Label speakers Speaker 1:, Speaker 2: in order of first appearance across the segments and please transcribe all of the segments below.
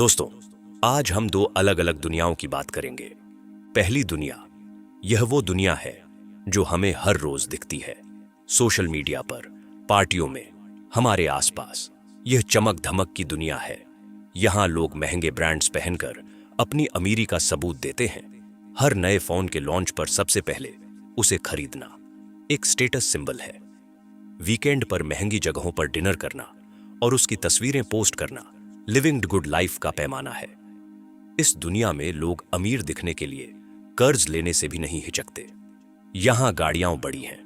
Speaker 1: दोस्तों, आज हम दो अलग अलग दुनियाओं की बात करेंगे। पहली दुनिया, यह वो दुनिया है जो हमें हर रोज दिखती है। सोशल मीडिया पर, पार्टियों में, हमारे आसपास। यह चमक धमक की दुनिया है। यहां लोग महंगे ब्रांड्स पहनकर अपनी अमीरी का सबूत देते हैं। हर नए फोन के लॉन्च पर सबसे पहले उसे खरीदना एक स्टेटस सिंबल है। वीकेंड पर महंगी जगहों पर डिनर करना और उसकी तस्वीरें पोस्ट करना लिविंग गुड लाइफ का पैमाना है। इस दुनिया में लोग अमीर दिखने के लिए कर्ज लेने से भी नहीं हिचकते। यहां गाड़ियां बड़ी हैं,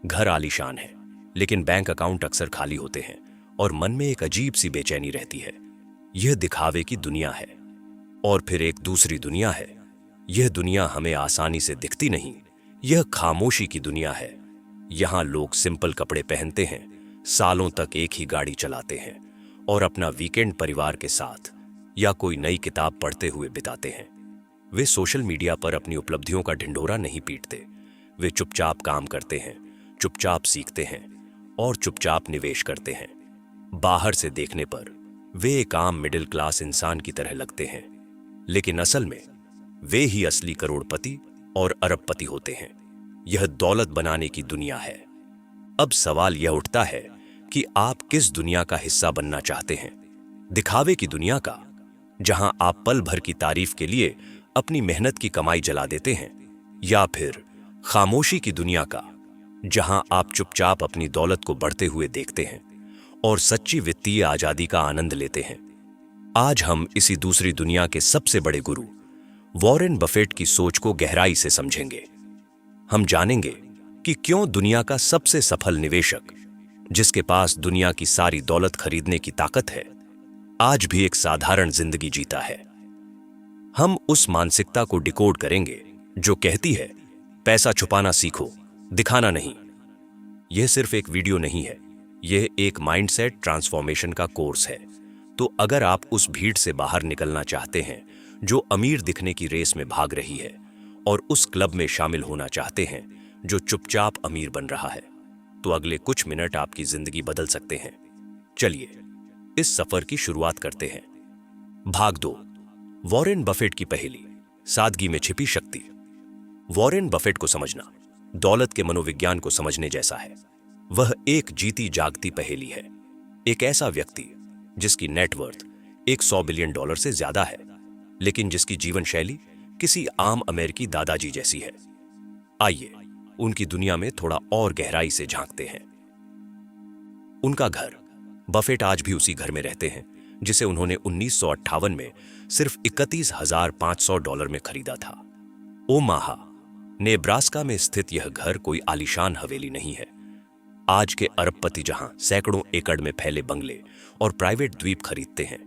Speaker 1: घर आलीशान है, लेकिन बैंक अकाउंट अक्सर खाली होते हैं और मन में एक अजीब सी बेचैनी रहती है। यह दिखावे की दुनिया है। और फिर एक दूसरी दुनिया है। यह दुनिया हमें आसानी से दिखती नहीं, यह खामोशी की दुनिया है। यहां लोग सिंपल कपड़े पहनते हैं, सालों तक एक ही गाड़ी चलाते हैं और अपना वीकेंड परिवार के साथ या कोई नई किताब पढ़ते हुए बिताते हैं। वे सोशल मीडिया पर अपनी उपलब्धियों का ढिंढोरा नहीं पीटते। वे चुपचाप काम करते हैं, चुपचाप सीखते हैं और चुपचाप निवेश करते हैं। बाहर से देखने पर वे एक आम मिडिल क्लास इंसान की तरह लगते हैं, लेकिन असल में वे ही असली करोड़पति और अरबपति होते हैं। यह दौलत बनाने की दुनिया है। अब सवाल यह उठता है कि आप किस दुनिया का हिस्सा बनना चाहते हैं? दिखावे की दुनिया का, जहां आप पल भर की तारीफ के लिए अपनी मेहनत की कमाई जला देते हैं, या फिर खामोशी की दुनिया का, जहां आप चुपचाप अपनी दौलत को बढ़ते हुए देखते हैं और सच्ची वित्तीय आजादी का आनंद लेते हैं? आज हम इसी दूसरी दुनिया के सबसे बड़े गुरु वॉरेन बफेट की सोच को गहराई से समझेंगे। हम जानेंगे कि क्यों दुनिया का सबसे सफल निवेशक, जिसके पास दुनिया की सारी दौलत खरीदने की ताकत है, आज भी एक साधारण जिंदगी जीता है। हम उस मानसिकता को डिकोड करेंगे जो कहती है, पैसा छुपाना सीखो, दिखाना नहीं। यह सिर्फ एक वीडियो नहीं है, यह एक माइंडसेट ट्रांसफॉर्मेशन का कोर्स है। तो अगर आप उस भीड़ से बाहर निकलना चाहते हैं जो अमीर दिखने की रेस में भाग रही है, और उस क्लब में शामिल होना चाहते हैं जो चुपचाप अमीर बन रहा है, तो अगले कुछ मिनट आपकी जिंदगी बदल सकते हैं। चलिए इस सफर की शुरुआत करते हैं। भाग 2, वॉरेन बफेट की पहेली, सादगी में छिपी शक्ति। वॉरेन बफेट को समझना दौलत के मनोविज्ञान को समझने जैसा है। वह एक जीती जागती पहेली है। एक ऐसा व्यक्ति जिसकी नेटवर्थ $100 बिलियन से ज्यादा है, लेकिन जिसकी जीवन शैली किसी आम अमेरिकी दादाजी जैसी है। आइए उनकी दुनिया में थोड़ा और गहराई से झांकते हैं। उनका घर, बफेट आज भी उसी घर में रहते हैं जिसे उन्होंने 1958 में सिर्फ $31,500 में खरीदा था। ओमाहा, नेब्रास्का में स्थित यह घर कोई आलीशान हवेली नहीं है। आज के अरबपति जहां सैकड़ों एकड़ में फैले बंगले और प्राइवेट द्वीप खरीदते हैं,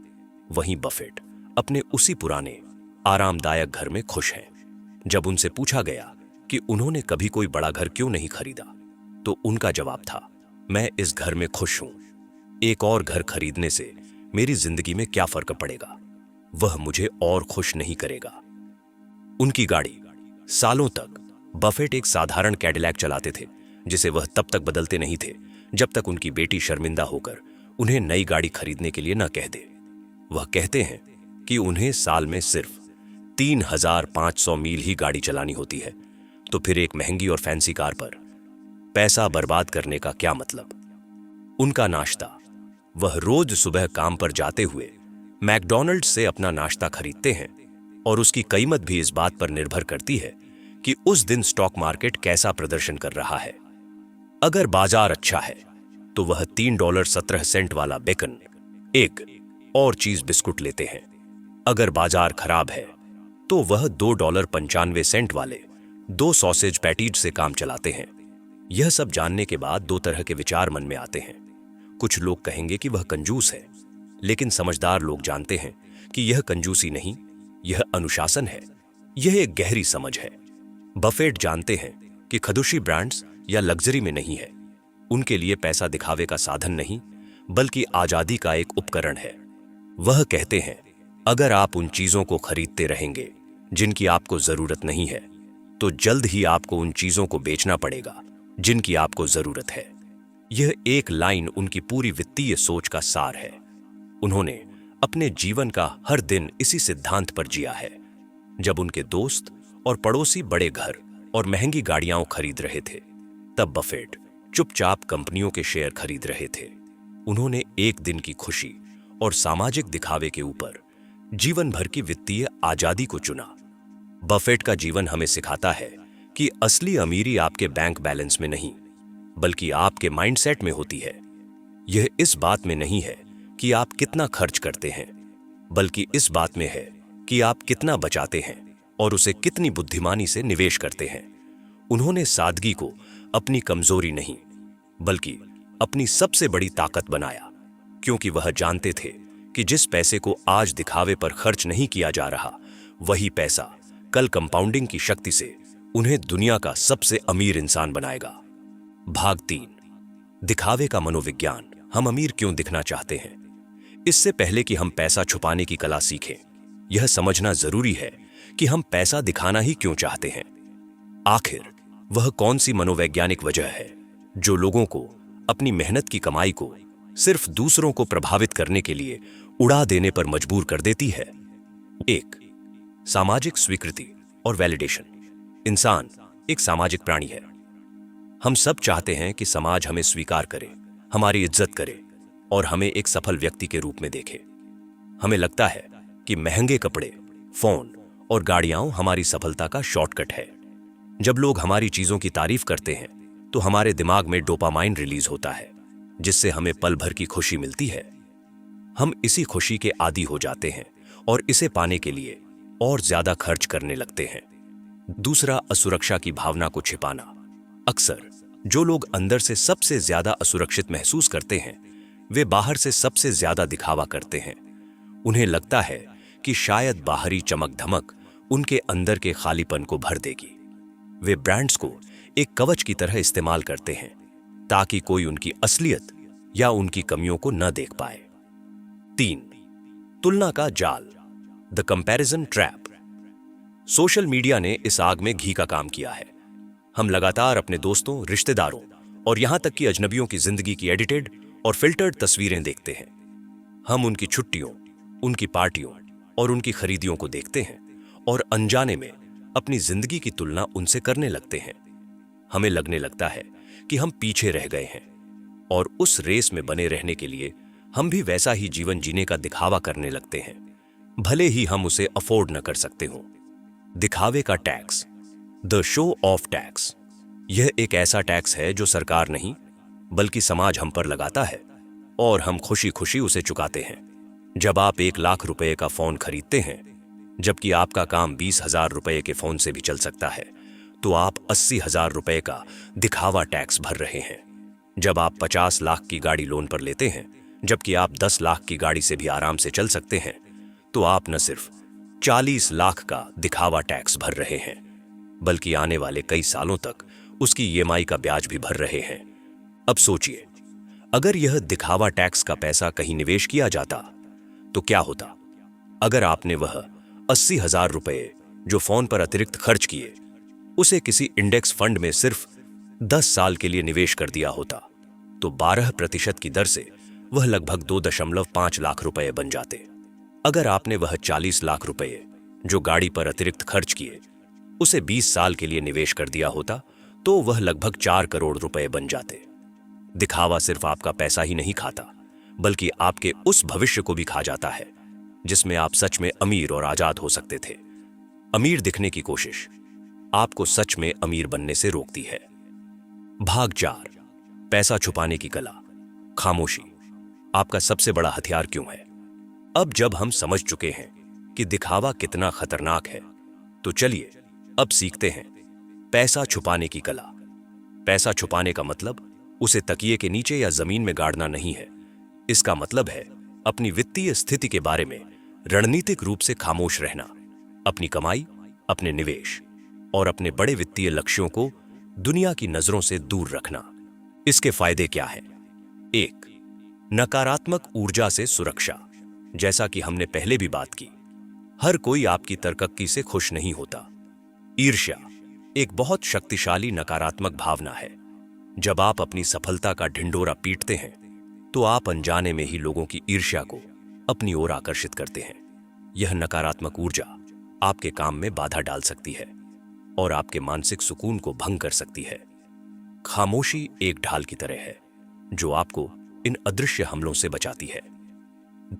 Speaker 1: वहीं बफेट अपने उसी पुराने आरामदायक घर में खुश हैं। जब उनसे पूछा गया कि उन्होंने कभी कोई बड़ा घर क्यों नहीं खरीदा, तो उनका जवाब था, मैं इस घर में खुश हूं। एक और घर खरीदने से मेरी जिंदगी में क्या फर्क पड़ेगा? वह मुझे और खुश नहीं करेगा। उनकी गाड़ी, सालों तक बफेट एक साधारण कैडिलैक चलाते थे, जिसे वह तब तक बदलते नहीं थे जब तक उनकी बेटी शर्मिंदा होकर उन्हें नई गाड़ी खरीदने के लिए न कह दे। वह कहते हैं कि उन्हें साल में सिर्फ 3,500 मील ही गाड़ी चलानी होती है, तो फिर एक महंगी और फैंसी कार पर पैसा बर्बाद करने का क्या मतलब? उनका नाश्ता, वह रोज सुबह काम पर जाते हुए मैकडॉनल्ड्स से अपना नाश्ता खरीदते हैं और उसकी कीमत भी इस बात पर निर्भर करती है कि उस दिन स्टॉक मार्केट कैसा प्रदर्शन कर रहा है। अगर बाजार अच्छा है तो वह $3.17 वाला बेकन, एग और चीज बिस्कुट लेते हैं। अगर बाजार खराब है तो वह $2.95 वाले 2 सॉसेज पैटीज से काम चलाते हैं। यह सब जानने के बाद 2 तरह के विचार मन में आते हैं। कुछ लोग कहेंगे कि वह कंजूस है, लेकिन समझदार लोग जानते हैं कि यह कंजूसी नहीं, यह अनुशासन है। यह एक गहरी समझ है। बफेट जानते हैं कि खदुशी ब्रांड्स या लग्जरी में नहीं है। उनके लिए पैसा दिखावे का साधन नहीं, बल्कि आजादी का एक उपकरण है। वह कहते हैं, अगर आप उन चीजों को खरीदते रहेंगे जिनकी आपको जरूरत नहीं है, तो जल्द ही आपको उन चीजों को बेचना पड़ेगा जिनकी आपको जरूरत है। यह एक लाइन उनकी पूरी वित्तीय सोच का सार है। उन्होंने अपने जीवन का हर दिन इसी सिद्धांत पर जिया है। जब उनके दोस्त और पड़ोसी बड़े घर और महंगी गाड़ियां खरीद रहे थे, तब बफेट चुपचाप कंपनियों के शेयर खरीद रहे थे। उन्होंने एक दिन की खुशी और सामाजिक दिखावे के ऊपर जीवन भर की वित्तीय आजादी को चुना। बफेट का जीवन हमें सिखाता है कि असली अमीरी आपके बैंक बैलेंस में नहीं, बल्कि आपके माइंडसेट में होती है। यह इस बात में नहीं है कि आप कितना खर्च करते हैं, बल्कि इस बात में है कि आप कितना बचाते हैं और उसे कितनी बुद्धिमानी से निवेश करते हैं। उन्होंने सादगी को अपनी कमजोरी नहीं, बल्कि अपनी सबसे बड़ी ताकत बनाया, क्योंकि वह जानते थे कि जिस पैसे को आज दिखावे पर खर्च नहीं किया जा रहा, वही पैसा कल कंपाउंडिंग की शक्ति से उन्हें दुनिया का सबसे अमीर इंसान बनाएगा। भाग 3, दिखावे का मनोविज्ञान। हम अमीर क्यों दिखना चाहते हैं? इससे पहले कि हम पैसा छुपाने की कला सीखें, यह समझना जरूरी है कि हम पैसा दिखाना ही क्यों चाहते हैं। आखिर वह कौन सी मनोवैज्ञानिक वजह है जो लोगों को अपनी मेहनत की कमाई को सिर्फ दूसरों को प्रभावित करने के लिए उड़ा देने पर मजबूर कर देती है? 1. सामाजिक स्वीकृति और वैलिडेशन। इंसान एक सामाजिक प्राणी है। हम सब चाहते हैं कि समाज हमें स्वीकार करे, हमारी इज्जत करे और हमें एक सफल व्यक्ति के रूप में देखे। हमें लगता है कि महंगे कपड़े, फोन और गाड़ियां हमारी सफलता का शॉर्टकट है। जब लोग हमारी चीजों की तारीफ करते हैं तो हमारे दिमाग में डोपामाइन रिलीज होता है, जिससे हमें पल भर की खुशी मिलती है। हम इसी खुशी के आदी हो जाते हैं और इसे पाने के लिए और ज्यादा खर्च करने लगते हैं। दूसरा, असुरक्षा की भावना को छिपाना। अक्सर जो लोग अंदर से सबसे ज्यादा असुरक्षित महसूस करते हैं, वे बाहर से सबसे ज्यादा दिखावा करते हैं। उन्हें लगता है कि शायद बाहरी चमक धमक उनके अंदर के खालीपन को भर देगी। वे ब्रांड्स को एक कवच की तरह इस्तेमाल करते हैं ताकि कोई उनकी असलियत या उनकी कमियों को न देख पाए। 3. तुलना का जाल, the comparison trap. Social media ने इस आग में घी का काम किया है। हम लगातार अपने दोस्तों, रिश्तेदारों और यहां तक कि अजनबियों की जिंदगी की एडिटेड और फिल्टर्ड तस्वीरें देखते हैं। हम उनकी छुट्टियों, उनकी पार्टियों और उनकी खरीदियों को देखते हैं और अनजाने में अपनी जिंदगी की तुलना उनसे करने लगते हैं। हमें लगने लगता है कि हम पीछे रह गए हैं और उस रेस में बने रहने के लिए हम भी वैसा ही जीवन जीने का दिखावा करने लगते हैं, भले ही हम उसे अफोर्ड न कर सकते हों। दिखावे का tax, the show off tax. यह एक ऐसा टैक्स है जो सरकार नहीं, बल्कि समाज हम पर लगाता है और हम खुशी खुशी उसे चुकाते हैं। जब आप 1 लाख रुपए का फोन खरीदते हैं, जबकि आपका काम 20,000 रुपए के फोन से भी चल सकता है, तो आप 80,000 रुपए का दिखावा टैक्स भर रहे हैं। जब आप 50 लाख की गाड़ी लोन पर लेते हैं, जबकि आप 10 लाख की गाड़ी से भी आराम से चल सकते हैं, तो आप न सिर्फ 40 लाख का दिखावा टैक्स भर रहे हैं, बल्कि आने वाले कई सालों तक उसकी ईएमआई का ब्याज भी भर रहे हैं। अब सोचिए, अगर यह दिखावा टैक्स का पैसा कहीं निवेश किया जाता तो क्या होता? अगर आपने वह 80,000 रुपए जो फोन पर अतिरिक्त खर्च किए, उसे किसी इंडेक्स फंड में सिर्फ 10 साल के लिए निवेश कर दिया होता, तो 12% की दर से वह लगभग 2.5 लाख रुपए बन जाते। अगर आपने वह 40 लाख रुपए जो गाड़ी पर अतिरिक्त खर्च किए, उसे 20 साल के लिए निवेश कर दिया होता, तो वह लगभग 4 करोड़ रुपए बन जाते। दिखावा सिर्फ आपका पैसा ही नहीं खाता, बल्कि आपके उस भविष्य को भी खा जाता है जिसमें आप सच में अमीर और आजाद हो सकते थे। अमीर दिखने की कोशिश आपको सच में अमीर बनने से रोकती है। भाग 4, पैसा छुपाने की कला, खामोशी। आपका सबसे बड़ा हथियार क्यों है? अब जब हम समझ चुके हैं कि दिखावा कितना खतरनाक है, तो चलिए अब सीखते हैं पैसा छुपाने की कला। पैसा छुपाने का मतलब उसे तकिए के नीचे या जमीन में गाड़ना नहीं है। इसका मतलब है अपनी वित्तीय स्थिति के बारे में रणनीतिक रूप से खामोश रहना, अपनी कमाई, अपने निवेश और अपने बड़े वित्तीय लक्ष्यों को दुनिया की नजरों से दूर रखना। इसके फायदे क्या हैं? 1. नकारात्मक ऊर्जा से सुरक्षा। जैसा कि हमने पहले भी बात की, हर कोई आपकी तरक्की से खुश नहीं होता। ईर्ष्या एक बहुत शक्तिशाली नकारात्मक भावना है। जब आप अपनी सफलता का ढिंढोरा पीटते हैं, तो आप अनजाने में ही लोगों की ईर्ष्या को अपनी ओर आकर्षित करते हैं। यह नकारात्मक ऊर्जा आपके काम में बाधा डाल सकती है और आपके मानसिक सुकून को भंग कर सकती है। खामोशी एक ढाल की तरह है जो आपको इन अदृश्य हमलों से बचाती है।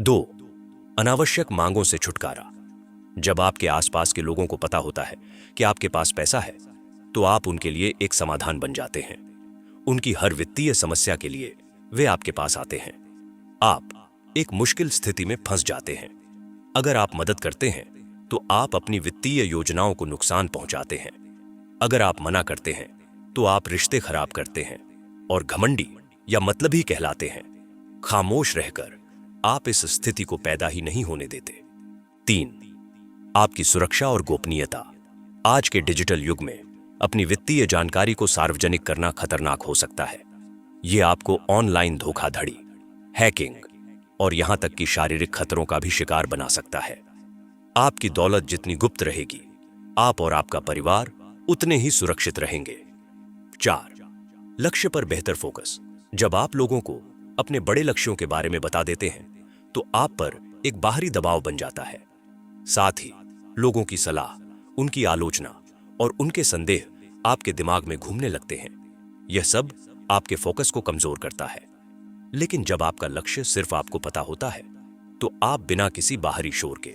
Speaker 1: 2. अनावश्यक मांगों से छुटकारा। जब आपके आसपास के लोगों को पता होता है कि आपके पास पैसा है, तो आप उनके लिए एक समाधान बन जाते हैं। उनकी हर वित्तीय समस्या के लिए वे आपके पास आते हैं। आप एक मुश्किल स्थिति में फंस जाते हैं। अगर आप मदद करते हैं तो आप अपनी वित्तीय योजनाओं को नुकसान पहुंचाते हैं। अगर आप मना करते हैं तो आप रिश्ते खराब करते हैं और घमंडी या मतलबी कहलाते हैं। खामोश रहकर आप इस स्थिति को पैदा ही नहीं होने देते। 3. आपकी सुरक्षा और गोपनीयता। आज के डिजिटल युग में अपनी वित्तीय जानकारी को सार्वजनिक करना खतरनाक हो सकता है। यह आपको ऑनलाइन धोखाधड़ी, हैकिंग और यहां तक कि शारीरिक खतरों का भी शिकार बना सकता है। आपकी दौलत जितनी गुप्त रहेगी, आप और आपका परिवार उतने ही सुरक्षित रहेंगे। 4. लक्ष्य पर बेहतर फोकस। जब आप लोगों को अपने बड़े लक्ष्यों के बारे में बता देते हैं तो आप पर एक बाहरी दबाव बन जाता है। साथ ही लोगों की सलाह, उनकी आलोचना और उनके संदेह आपके दिमाग में घूमने लगते हैं। यह सब आपके फोकस को कमजोर करता है। लेकिन जब आपका लक्ष्य सिर्फ आपको पता होता है तो आप बिना किसी बाहरी शोर के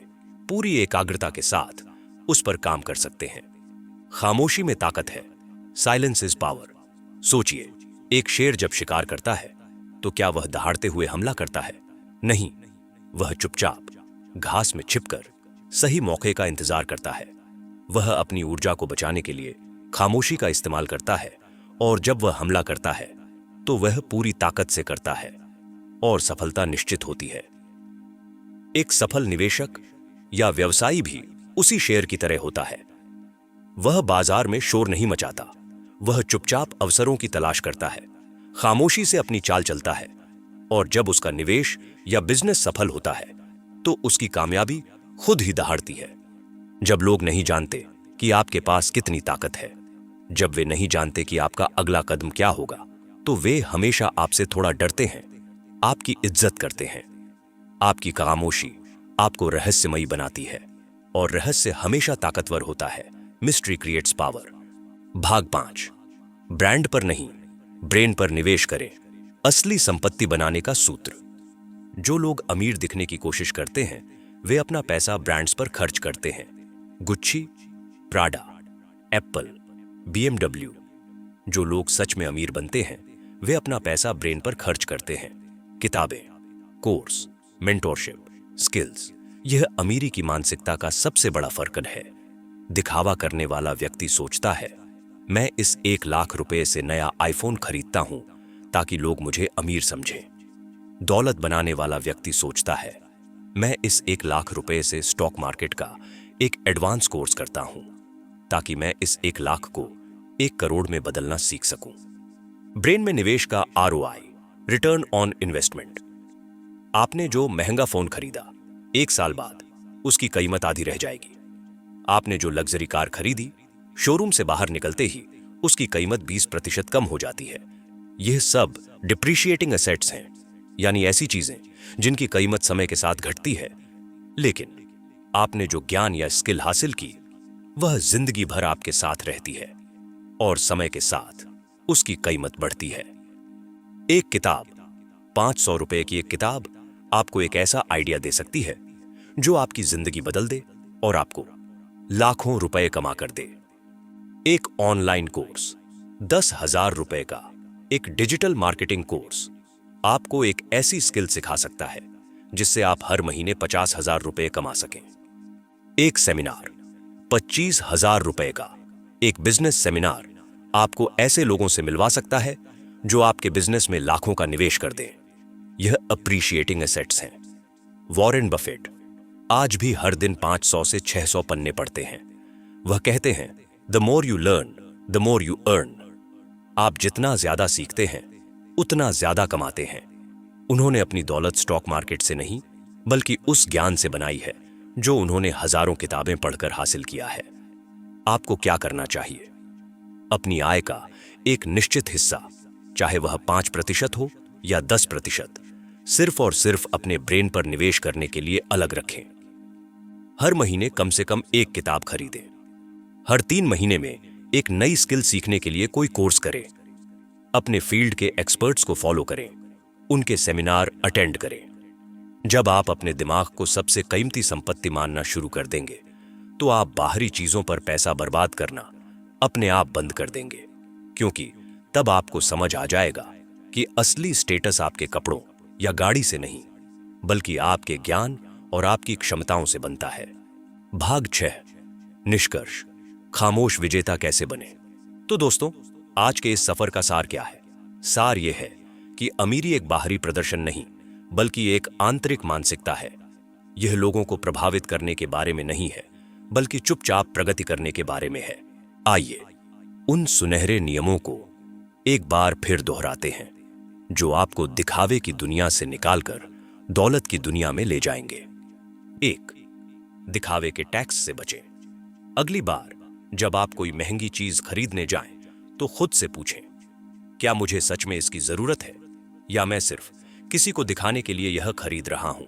Speaker 1: पूरी एकाग्रता के साथ उस पर काम कर सकते हैं। खामोशी में ताकत है। Silence is power. सोचिए, एक शेर जब शिकार करता है तो क्या वह दहाड़ते हुए हमला करता है? नहीं, वह चुपचाप घास में छिपकर सही मौके का इंतजार करता है। वह अपनी ऊर्जा को बचाने के लिए खामोशी का इस्तेमाल करता है और जब वह हमला करता है तो वह पूरी ताकत से करता है और सफलता निश्चित होती है। एक सफल निवेशक या व्यवसायी भी उसी शेर की तरह होता है। वह बाजार में शोर नहीं मचाता, वह चुपचाप अवसरों की तलाश करता है, खामोशी से अपनी चाल चलता है और जब उसका निवेश या बिजनेस सफल होता है तो उसकी कामयाबी खुद ही दहाड़ती है। जब लोग नहीं जानते कि आपके पास कितनी ताकत है, जब वे नहीं जानते कि आपका अगला कदम क्या होगा, तो वे हमेशा आपसे थोड़ा डरते हैं, आपकी इज्जत करते हैं। आपकी खामोशी आपको रहस्यमयी बनाती है और रहस्य हमेशा ताकतवर होता है। Mystery creates power. भाग 5। ब्रांड पर नहीं, ब्रेन पर निवेश करें। असली संपत्ति बनाने का सूत्र। जो लोग अमीर दिखने की कोशिश करते हैं वे अपना पैसा ब्रांड्स पर खर्च करते हैं। Gucci, Prada, Apple, BMW। जो लोग सच में अमीर बनते हैं वे अपना पैसा ब्रेन पर खर्च करते हैं। किताबें, कोर्स, मेंटोरशिप, स्किल्स। यह अमीरी की मानसिकता का सबसे बड़ा फर्क है। दिखावा करने वाला व्यक्ति सोचता है, मैं इस 1 लाख रुपए से नया आईफोन खरीदता हूं ताकि लोग मुझे अमीर समझें। दौलत बनाने वाला व्यक्ति सोचता है, मैं इस 1 लाख रुपए से स्टॉक मार्केट का एक एडवांस कोर्स करता हूं ताकि मैं इस 1 लाख को 1 करोड़ में बदलना सीख सकूं। ब्रेन में निवेश का ROI, रिटर्न ऑन इन्वेस्टमेंट। आपने जो महंगा फोन खरीदा, 1 साल बाद उसकी कीमत आधी रह जाएगी। आपने जो लग्जरी कार खरीदी, शोरूम से बाहर निकलते ही उसकी कीमत 20% कम हो जाती है। यह सब डिप्रिशिएटिंग एसेट्स हैं, यानी ऐसी चीजें जिनकी कीमत समय के साथ घटती है। लेकिन आपने जो ज्ञान या स्किल हासिल की वह जिंदगी भर आपके साथ रहती है और समय के साथ उसकी कीमत बढ़ती है। एक किताब, 500 रुपए की एक किताब आपको एक ऐसा आइडिया दे सकती है जो आपकी जिंदगी बदल दे और आपको लाखों रुपए कमा कर दे। एक ऑनलाइन कोर्स, 10,000 रुपए का एक डिजिटल मार्केटिंग कोर्स आपको एक ऐसी स्किल सिखा सकता है जिससे आप हर महीने 50,000 रुपए कमा सकें। एक सेमिनार, 25,000 रुपए का एक बिजनेस सेमिनार आपको ऐसे लोगों से मिलवा सकता है जो आपके बिजनेस में लाखों का निवेश कर दें। यह अप्रिशिएटिंग एसेट्स हैं। वॉरेन बफेट आज भी हर दिन 500 से 600 पन्ने पढ़ते हैं। वह कहते हैं, the more you learn the more you earn. आप जितना ज्यादा सीखते हैं उतना ज्यादा कमाते हैं। उन्होंने अपनी दौलत स्टॉक मार्केट से नहीं बल्कि उस ज्ञान से बनाई है जो उन्होंने हजारों किताबें पढ़कर हासिल किया है। आपको क्या करना चाहिए? अपनी आय का एक निश्चित हिस्सा, चाहे वह 5% हो या 10%, सिर्फ और सिर्फ अपने ब्रेन पर निवेश करने के लिए अलग रखें। हर महीने कम से कम एक किताब खरीदें। हर 3 महीने में एक नई स्किल सीखने के लिए कोई कोर्स करें। अपने फील्ड के एक्सपर्ट्स को फॉलो करें, उनके सेमिनार अटेंड करें। जब आप अपने दिमाग को सबसे कीमती संपत्ति मानना शुरू कर देंगे तो आप बाहरी चीजों पर पैसा बर्बाद करना अपने आप बंद कर देंगे, क्योंकि तब आपको समझ आ जाएगा कि असली स्टेटस आपके कपड़ों या गाड़ी से नहीं, बल्कि आपके ज्ञान और आपकी क्षमताओं से बनता है। भाग 6, निष्कर्ष, खामोश विजेता कैसे बने। तो दोस्तों, आज के इस सफर का सार क्या है? सार यह है कि अमीरी एक बाहरी प्रदर्शन नहीं, बल्कि एक आंतरिक मानसिकता है। यह लोगों को प्रभावित करने के बारे में नहीं है, बल्कि चुपचाप प्रगति करने के बारे में है। आइए उन सुनहरे नियमों को एक बार फिर दोहराते हैं जो आपको दिखावे की दुनिया से निकालकर दौलत की दुनिया में ले जाएंगे। 1, दिखावे के टैक्स से बचें। अगली बार जब आप कोई महंगी चीज खरीदने जाएं, तो खुद से पूछें, क्या मुझे सच में इसकी जरूरत है या मैं सिर्फ किसी को दिखाने के लिए यह खरीद रहा हूं।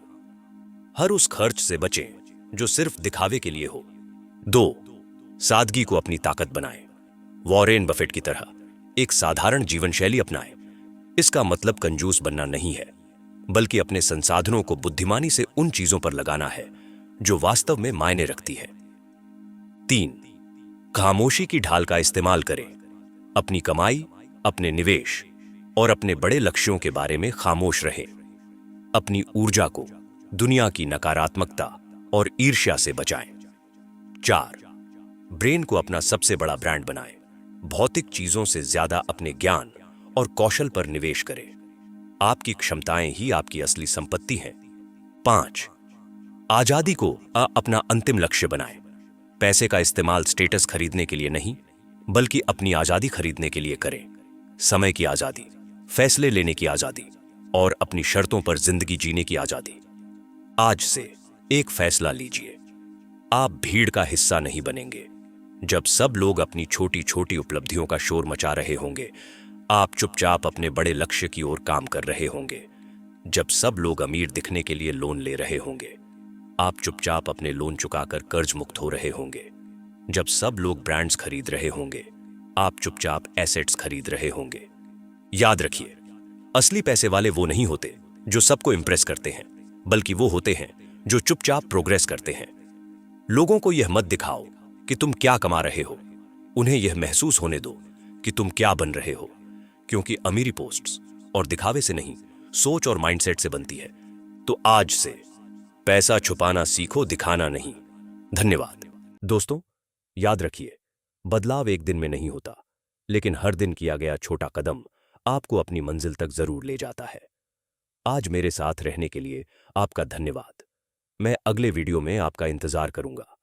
Speaker 1: हर उस खर्च से बचें जो सिर्फ दिखावे के लिए हो। 2, सादगी को अपनी ताकत बनाएं। वॉरेन बफेट की तरह एक साधारण जीवन शैली अपनाएं। इसका मतलब कंजूस बनना नहीं है, बल्कि अपने संसाधनों को बुद्धिमानी से उन चीजों पर लगाना है जो वास्तव में मायने रखती है। 3, खामोशी की ढाल का इस्तेमाल करें। अपनी कमाई, अपने निवेश और अपने बड़े लक्ष्यों के बारे में खामोश रहें। अपनी ऊर्जा को दुनिया की नकारात्मकता और ईर्ष्या से बचाएं। 4, ब्रेन को अपना सबसे बड़ा ब्रांड बनाएं। भौतिक चीजों से ज्यादा अपने ज्ञान और कौशल पर निवेश करें। आपकी क्षमताएं ही आपकी असली संपत्ति हैं। 5, आजादी को अपना अंतिम लक्ष्य बनाएं। पैसे का इस्तेमाल स्टेटस खरीदने के लिए नहीं, बल्कि अपनी आजादी खरीदने के लिए करें। समय की आजादी, फैसले लेने की आजादी और अपनी शर्तों पर जिंदगी जीने की आजादी। आज से एक फैसला लीजिए, आप भीड़ का हिस्सा नहीं बनेंगे। जब सब लोग अपनी छोटी छोटी उपलब्धियों का शोर मचा रहे होंगे, आप चुपचाप अपने बड़े लक्ष्य की ओर काम कर रहे होंगे। जब सब लोग अमीर दिखने के लिए लोन ले रहे होंगे, आप चुपचाप अपने लोन चुकाकर कर्ज मुक्त हो रहे होंगे। जब सब लोग ब्रांड्स खरीद रहे होंगे, आप चुपचाप एसेट्स खरीद रहे होंगे। याद रखिए, असली पैसे वाले वो नहीं होते जो सबको इंप्रेस करते हैं, बल्कि वो होते हैं जो चुपचाप प्रोग्रेस करते हैं। लोगों को यह मत दिखाओ कि तुम क्या कमा रहे हो, उन्हें यह महसूस होने दो कि तुम क्या बन रहे हो, क्योंकि अमीरी पोस्ट्स और दिखावे से नहीं, सोच और माइंडसेट से बनती है। तो आज से पैसा छुपाना सीखो, दिखाना नहीं। धन्यवाद। दोस्तों, याद रखिए, बदलाव एक दिन में नहीं होता, लेकिन हर दिन किया गया छोटा कदम आपको अपनी मंजिल तक जरूर ले जाता है। आज मेरे साथ रहने के लिए आपका धन्यवाद। मैं अगले वीडियो में आपका इंतजार करूंगा।